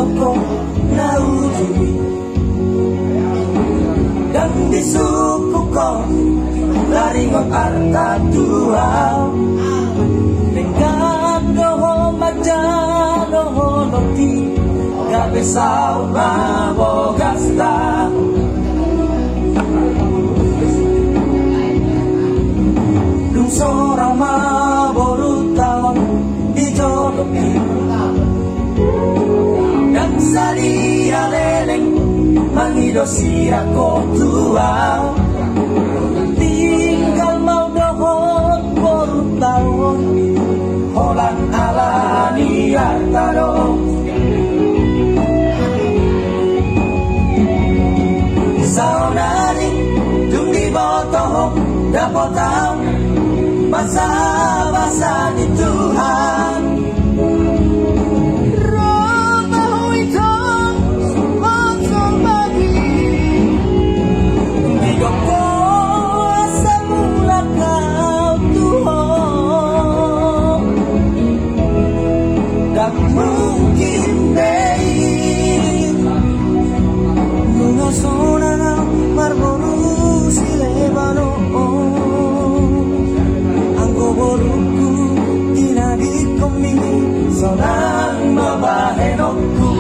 Ko nauji dan disuku ko laringon arta tua dengan doho majano holoti gabesau mabogasta lungsora maborutawang dijoloki dan salia leleng mangidosi ako tua tinggal mau dohon por tahun holan alani artaro saudari tunggi botoh dapotau basa-basa di Tuhan. Mungkin baik mengasona marboru si lebano anggo boruku tinadi komi sonang mabahenokku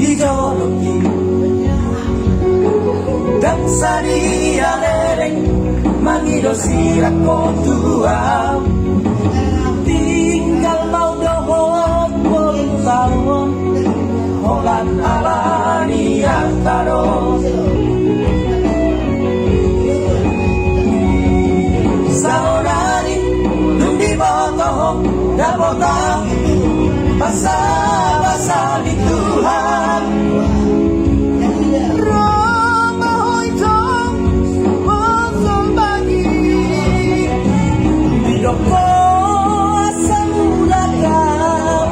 dijoloki dan sadia lereng mangidosi ako tua tinggal mau dohon por tahun holan alani artaro saudari nundi botoh dapotang basa-basa di Tuhan. Roma hoitong bosong bagi hidup ko asal mula kau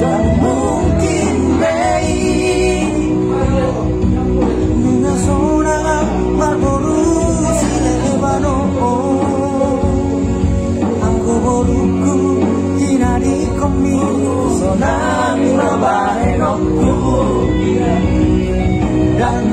dan mungkin baik mengasona marboru si lebano boruku tinadi komi sonang mabahenokku dan